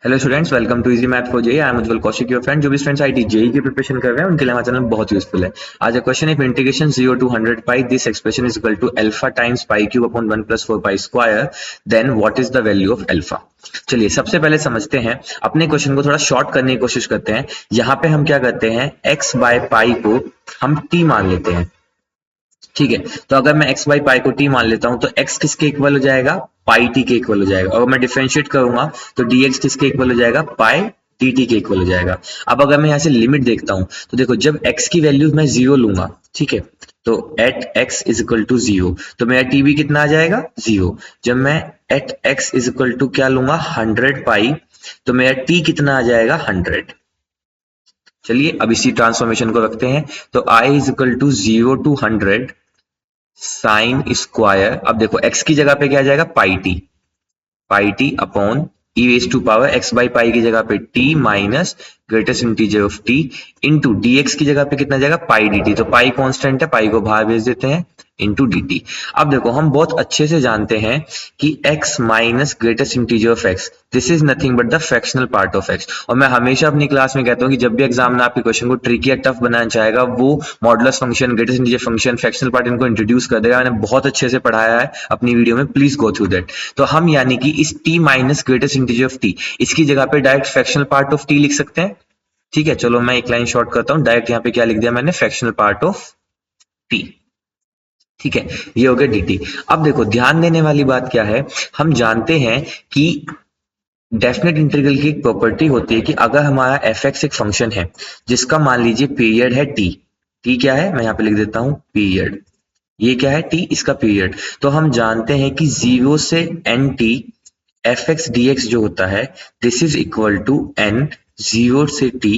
Hello students, welcome to easy math for JEE. I am Ujjwal Kaushik, your friend. जो भी students IIT JEE की preparation कर रहे हैं उनके लिए हमारा चैनल बहुत यूजफुल है। आज का क्वेश्चन है integration 0 to 100 pi this expression is equal to alpha times pi cube upon 1 plus 4 pi square, then what is the value of alpha. चलिए सबसे पहले समझते हैं, अपने क्वेश्चन को थोड़ा शॉर्ट करने की कोशिश करते हैं। यहाँ पे हम क्या करते हैं, x बाय पाई को हम t मान लेते हैं। ठीक है, तो अगर मैं x बाई पाई को t मान लेता हूं तो x किसके इक्वल हो जाएगा, पाई t के इक्वल हो जाएगा। और मैं डिफरेंशिएट करूंगा तो dx किसके इक्वल हो जाएगा, पाई dt के इक्वल हो जाएगा। अब अगर मैं यहाँ से लिमिट देखता हूं तो देखो, जब x की वैल्यू मैं जीरो लूंगा, ठीक है, तो at x is equal to zero, तो मेरा t भी कितना आ जाएगा, जीरो। जब मैं at x is equal to क्या लूंगा, 100 पाई, तो मेरा t कितना आ जाएगा, 100। चलिए अब इसी ट्रांसफॉर्मेशन को रखते हैं, तो i is equal to 0 to 100 sine square. अब देखो x की जगह पे क्या आ जाएगा, pi T upon E raise to power x by pi की जगह पे t minus greatest integer of t into dx की जगह पे कितना जाएगा, पाई dt। तो पाई कांस्टेंट है, पाई को बाहर भेज देते हैं, इंटू dt। अब देखो हम बहुत अच्छे से जानते हैं कि x minus greatest integer of x, this is nothing but the fractional part of x। और मैं हमेशा अपनी क्लास में कहता हूं कि जब भी एग्जाम में आपके क्वेश्चन को ट्रिकी या टफ बनाना चाहेगा, वो modulus function, greatest integer function, fractional part इनको इंट्रोड्यूस कर देगा। मैंने बहुत अच्छे से पढ़ाया है अपनी वीडियो में, प्लीज गो थ्रू दैट। तो हम यानी कि इस t minus greatest integer of t, इसकी जगह पे direct fractional part of t लिख सकते हैं। ठीक है, चलो मैं एक लाइन शॉर्ट करता हूं, डायरेक्ट यहाँ पे क्या लिख दिया मैंने, फ्रैक्शनल पार्ट ऑफ t। ठीक है, ये हो गया dt। अब देखो ध्यान देने वाली बात क्या है, हम जानते हैं कि डेफिनेट इंटीग्रल की एक प्रॉपर्टी होती है कि अगर हमारा एफ एक्स एक फंक्शन है जिसका मान लीजिए पीरियड है टी, टी क्या है, मैं यहाँ पे लिख देता हूं पीरियड, ये क्या है, टी, इसका पीरियड। तो हम जानते हैं कि 0 से N T F X D X जो होता है, this is equal to N 0 से T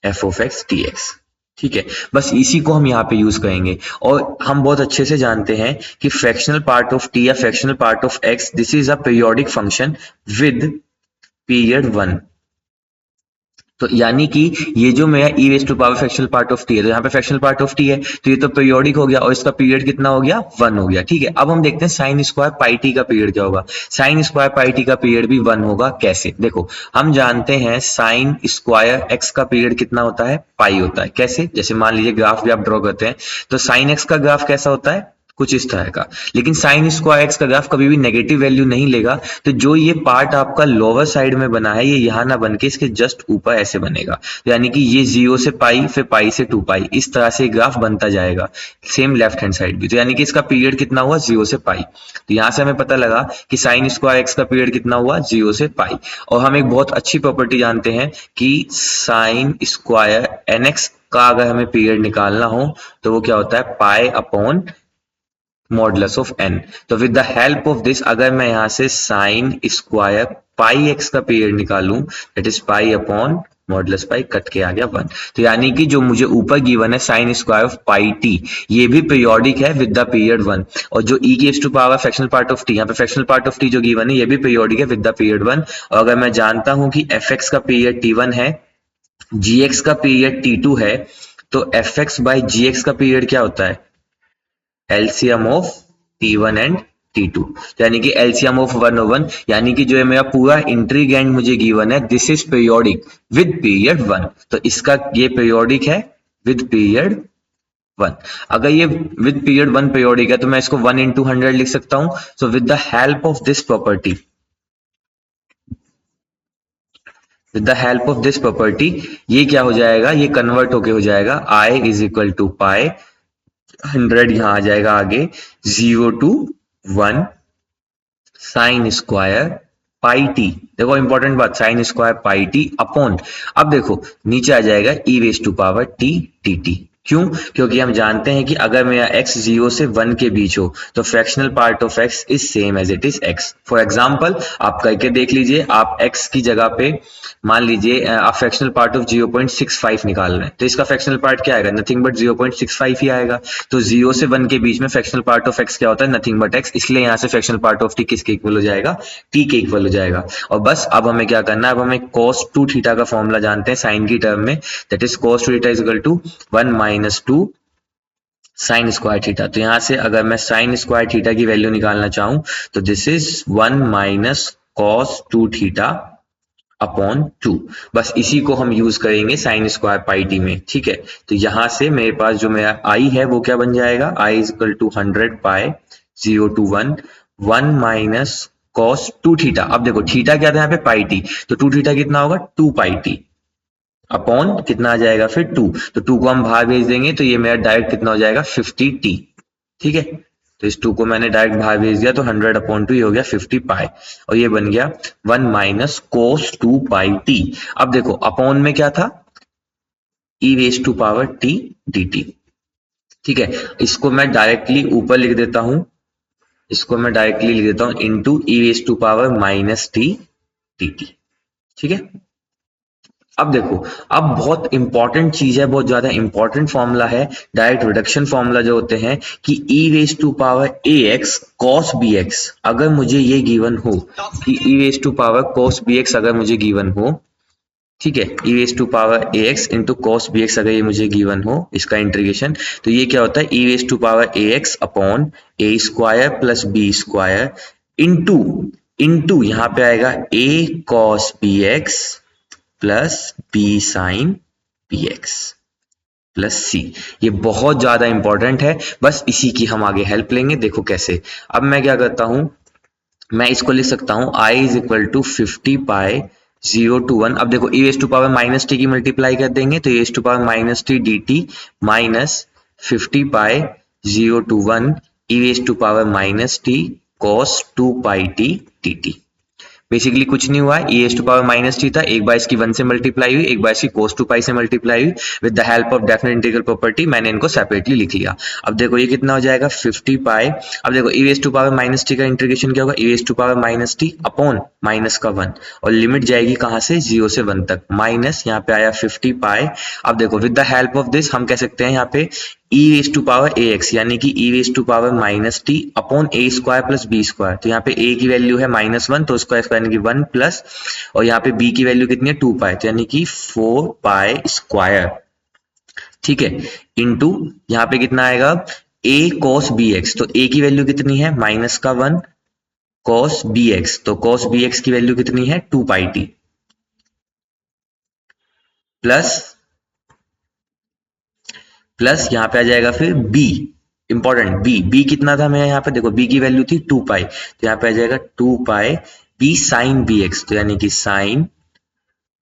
F of X D X. ठीक है, बस इसी को हम यहाँ पे यूज करेंगे। और हम बहुत अच्छे से जानते हैं कि फ्रैक्शनल पार्ट ऑफ टी या fractional part of X, this is a periodic function with period 1। तो यानी कि ये जो मेरा E raise to power fractional part of T है, तो यहाँ पे फ्रैक्शनल पार्ट ऑफ टी है, तो ये तो पीरियोडिक हो गया और इसका पीरियड कितना हो गया, 1 हो गया। ठीक है, अब हम देखते हैं साइन स्क्वायर पाई टी का पीरियड क्या होगा। साइन स्क्वायर पाई टी का पीरियड भी 1 होगा। कैसे, देखो हम जानते हैं साइन स्क्वायर एक्स का पीरियड कितना होता है, पाई होता है। कैसे, जैसे मान लीजिए ग्राफ भी आप ड्रॉ करते हैं, तो साइन एक्स का ग्राफ कैसा होता है, कुछ इस तरह का। लेकिन साइन स्क्वायर एक्स का ग्राफ कभी भी नेगेटिव वैल्यू नहीं लेगा, तो जो ये पार्ट आपका लोअर साइड में बना है, ये यहां ना बन के इसके जस्ट ऊपर ऐसे बनेगा। तो यानी कि ये 0 से पाई, फिर पाई से 2 पाई, इस तरह से ग्राफ बनता जाएगा। सेम लेफ्ट हैंड साइड भी, तो यानी कि इसका पीरियड कितना हुआ, 0 से पाई। तो यहां से हमें पता लगा कि साइन स्क्वायर एक्स का पीरियड कितना हुआ, 0 से पाई। और हम एक बहुत अच्छी प्रॉपर्टी जानते हैं कि साइन स्क्वायर एन एक्स का अगर हमें पीरियड निकालना हो तो वो क्या होता है, pi upon modulus of N. तो with the help of this, अगर मैं यहां से साइन स्क्वायर पाई एक्स का पीरियड निकालूं, that is pi upon modulus pi, cut के आ गया 1। तो यानी कि जो मुझे ऊपर गिवन है sine square of pi T, ये भी पीरियोडिक है विद द पीरियड 1। और जो ई की to power fractional part of T, यहाँ पे फ्रैक्शनल पार्ट ऑफ टी जो गिवन है, ये भी पीरियोडिक है विद द पीरियड 1। और अगर मैं जानता हूं कि एफ एक्स का पीरियड टी1 है, जी एक्स का पीरियड टी2 है, तो F X by G X का पीरियड क्या होता है, LCM of T1 and T2। यानी कि एलसीएम ऑफ 1 और 1, यानी कि जो है मेरा पूरा इंटीग्रैंड मुझे गिवन है, this is periodic with period 1। तो इसका ये पीरियोडिक है विद पीरियड 1। अगर ये विद पीरियड 1 पीरियोडिक है तो मैं इसको 1 into 100 लिख सकता हूं। So with the help of this property, with the help of this property, ये क्या हो जाएगा, ये कन्वर्ट होके हो जाएगा I is equal to pi 100, यहां आ जाएगा आगे 0 to 1 sine square pi T. देखो इंपॉर्टेंट बात, sine square pi T upon, अब देखो नीचे आ जाएगा E raise to power T T T. क्यों, क्योंकि हम जानते हैं कि अगर मेरा x 0 से 1 के बीच हो तो fractional part of x is same as it is x। For example आप करके देख लीजिए, आप x की जगह पे मान लीजिए आप फ्रैक्शनल पार्ट ऑफ 0.65 निकाल रहे हैं, तो इसका फ्रैक्शनल पार्ट क्या आएगा, नथिंग बट 0.65 ही आएगा। तो 0 से 1 के बीच में फ्रैक्शनल पार्ट ऑफ x क्या होता है, नथिंग बट x, इसलिए यहां से फ्रैक्शनल पार्ट ऑफ t किसके इक्वल हो जाएगा, t के इक्वल हो जाएगा। और बस अब हमें क्या करना है, अब हमें cos 2 थीटा का फॉर्मूला जानते हैं साइन की टर्म में, that is cos 2 theta is equal to 1 minus 2 sine square theta. तो यहां से अगर मैं साइन स्क्वायर थीटा की वैल्यू निकालना चाहूं तो this is 1 minus cos 2 theta upon 2। बस इसी को हम यूज करेंगे साइन स्क्वायर पाई टी में, ठीक है। तो यहां से मेरे पास जो मेरा आई है वो क्या बन जाएगा, I is equal to 100 pi 0 to 1 1 minus cos 2 theta. अब देखो थीटा क्या था यहाँ पे, पाई टी, तो 2 थीटा कितना होगा 2 पाई टी अपॉन कितना आ जाएगा फिर 2। तो 2 को हम बाहर भेज देंगे तो ये मेरा डायरेक्ट कितना हो जाएगा 50 टी, ठीक है। तो इस 2 को मैंने डायरेक्ट बाहर भेज दिया तो 100 अपॉन 2 ये हो गया 50 पाई, और ये बन गया 1 माइनस कोस 2 पाई टी। अब देखो अपॉन में क्या था, E raise to power T D T, ठीक है। इसको मैं डायरेक्टली ऊपर लिख देता हूं, इसको मैं डायरेक्टली लिख देता हूं into E raise to power minus T D T, ठीक है। अब देखो, अब बहुत इंपॉर्टेंट चीज है, बहुत ज्यादा इंपॉर्टेंट फॉर्मूला है, डायरेक्ट रिडक्शन फॉर्मूला जो होते हैं कि e raise to power A X cos B X, अगर मुझे ये गिवन हो कि e raise to power cos B X अगर मुझे गिवन हो, ठीक है, e raise to power A X into cos B X अगर ये मुझे गिवन हो इसका इंटीग्रेशन, तो ये क्या होता है e raise to power A X upon A square plus B square into into यहाँ पे आएगा a cos B X plus B sine P X plus C. ये बहुत ज्यादा इंपॉर्टेंट है, बस इसी की हम आगे हेल्प लेंगे, देखो कैसे। अब मैं क्या करता हूं, मैं इसको लिख सकता हूं I is equal to 50 pi 0 to 1। अब देखो E raise to power minus T की मल्टीप्लाई कर देंगे तो E raise to power minus T D T minus 50 pi 0 to 1 E raise to power minus T cos 2 pi T T T. Basically कुछ नहीं हुआ, E raise to power minus T था, एक बार इसकी 1 से मल्टीप्लाई हुई, एक बार इसकी कोस 2 पाई से मल्टीप्लाई हुई, with the help of definite integral property मैंने इनको सेपरेटली लिख लिया। अब देखो ये कितना हो जाएगा 50 पाई, अब देखो E raise to power minus T का इंटीग्रेशन क्या होगा, E raise to power minus T upon minus का 1, और लिमिट जाएगी कहां से 0 से 1 तक, माइनस यहाँ पे आया 50 पाई। अब देखो with the help of this हम कह सकते हैं यहाँ पे e raise to power A X यानी कि e raise to power minus T upon A square plus B square. तो यहाँ पे a की वैल्यू है -1 तो उसका स्क्वायर यानी कि 1 प्लस, और यहाँ पे b की वैल्यू कितनी है 2 पाई तो यानी कि 4 पाई स्क्वायर, ठीक है, इंटू यहाँ पे कितना आएगा a cos bx, तो a की वैल्यू कितनी है माइनस का 1 cos bx, तो cos bx की वैल्यू कितनी है 2 पाई टी प्लस प्लस यहाँ पे आ जाएगा फिर b, इंपॉर्टेंट b कितना था मेरा यहाँ पे, देखो b की वैल्यू थी 2 पाई तो यहाँ पे आ जाएगा 2 पाई b साइन बी एक्स, तो यानी कि साइन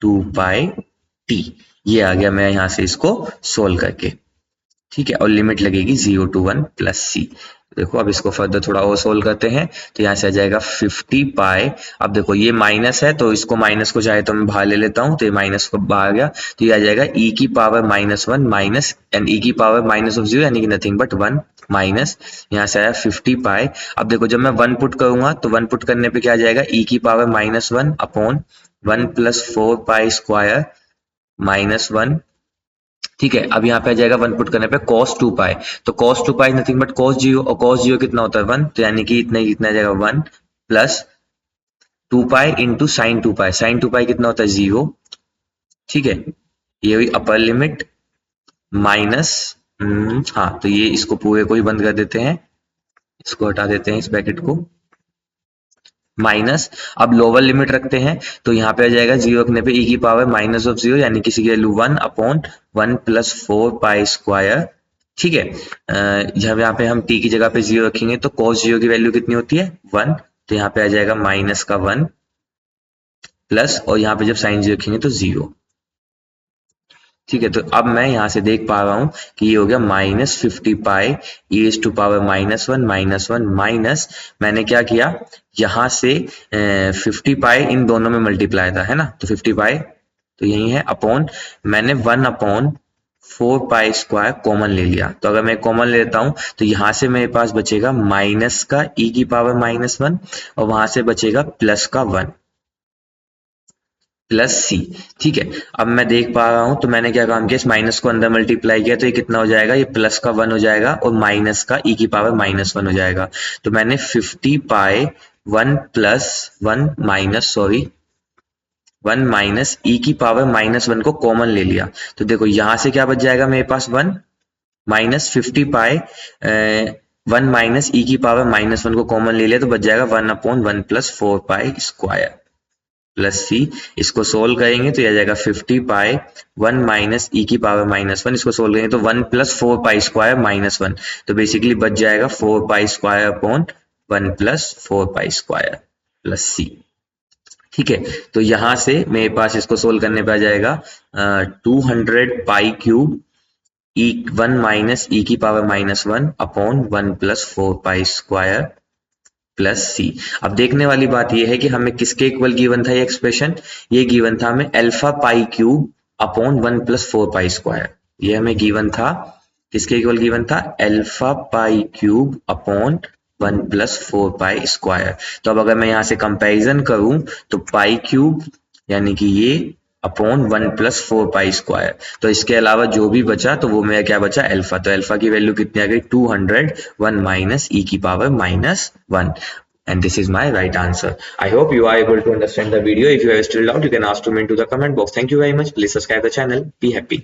2 पाई t। ये आ गया मैं यहाँ से इसको सोल्व करके, ठीक है, और लिमिट लगेगी 0 to 1 प्लस सी। देखो अब इसको फर्दर थोड़ा और सोल्व करते हैं तो यहाँ से आ जाएगा 50 पाई, अब देखो ये माइनस है तो इसको माइनस को चाहे तो मैं बाहर ले लेता हूँ तो ये माइनस को बाहर गया, तो ये आ जाएगा e की पावर -1 माइनस एंड e की पावर माइनस ऑफ 0 यानी कि नथिंग बट 1 माइनस, यहाँ से आया 50 पाई। अब देखो जब मैं 1 पुट करूंगा तो 1 पुट करने पे क्या आ जाएगा e की power -1 upon 1 plus 4 pi square -1, ठीक है। अब यहाँ पे आ जाएगा 1 पुट करने पे cos 2 पाई, तो cos 2 pi nothing but cos 0, और cos 0 कितना होता है 1, तो यानी कि इतना ही कितना आ जाएगा 1 प्लस 2 पाई इंटू साइन 2 पाई, साइन 2 पाई कितना होता है 0, ठीक है। ये हुई अपर लिमिट माइनस, हाँ तो ये इसको पूरे को ही बंद कर देते हैं, इसको हटा देते हैं इस ब्रैकेट को, माइनस, अब लोअर लिमिट रखते हैं तो यहाँ पे आ जाएगा 0 रखने पे e की पावर माइनस ऑफ 0 यानी किसी की value 1 upon 1 plus 4 pi square, ठीक है। जब यहाँ पे हम t की जगह पे 0 रखेंगे तो cos 0 की वैल्यू कितनी होती है 1, तो यहाँ पे आ जाएगा माइनस का 1 प्लस, और यहाँ पे जब साइन 0 रखेंगे तो 0, ठीक है। तो अब मैं यहाँ से देख पा रहा हूँ कि ये हो गया -50 pi E raise to power -1 minus मैंने क्या किया यहाँ से 50 पाई इन दोनों में मल्टीप्लाई था है ना, तो 50 पाई तो यही है अपॉन, मैंने 1 अपॉन 4 पाई स्क्वायर कॉमन ले लिया, तो अगर मैं कॉमन लेता हूँ तो यहाँ से मेरे पास बचेगा माइनस का e की पावर -1 और वहां से बचेगा प्लस का 1 प्लस सी, ठीक है। अब मैं देख पा रहा हूं तो मैंने क्या काम किया, इस माइनस को अंदर मल्टीप्लाई किया तो ये कितना हो जाएगा, ये प्लस का 1 हो जाएगा और माइनस का e की पावर -1 हो जाएगा, तो मैंने 50 pi 1 plus 1 minus sorry 1 minus e की पावर -1 को कॉमन ले लिया, तो देखो यहां से क्या बच जाएगा मेरे पास 1 माइनस 50 पाई 1 माइनस e की पावर -1 को कॉमन ले लिया तो बच जाएगा 1 upon 1 plus 4 pi square, plus C. इसको सोल्व करेंगे तो यह आ जाएगा 50 पाई 1 माइनस ई की पावर -1। इसको सोल्व करेंगे तो 1 प्लस 4 पाई स्क्वायर -1, तो बेसिकली बच जाएगा 4 pi square upon 1 plus 4 pi square plus C. ठीक है, तो यहां से मेरे पास इसको सोल्व करने पे आ जाएगा 200 पाई क्यूब ई 1 माइनस ई की power -1 upon 1 plus 4 pi square plus C. अब देखने वाली बात यह है कि हमें किसके इक्वल गिवन था ये एक्सप्रेशन, ये गिवन था हमें अल्फा पाई cube upon 1 plus 4 pi square. ये हमें गिवन था, किसके इक्वल गिवन था, अल्फा पाई cube upon 1 plus 4 pi square. तो अब अगर मैं यहाँ से कंपैरिजन करूं तो पाई क्यूब यानी कि ये अपॉन 1 प्लस 4 पाई स्क्वायर, तो इसके अलावा जो भी बचा तो वो मेरा क्या बचा, अल्फा। तो अल्फा की वैल्यू कितनी आ गई, 200 1 माइनस ई की power -1, and this is my right answer. I hope you are able to understand the video. If you have still doubt, you can ask to me into the comment box. Thank you very much. Please subscribe the channel. Be happy.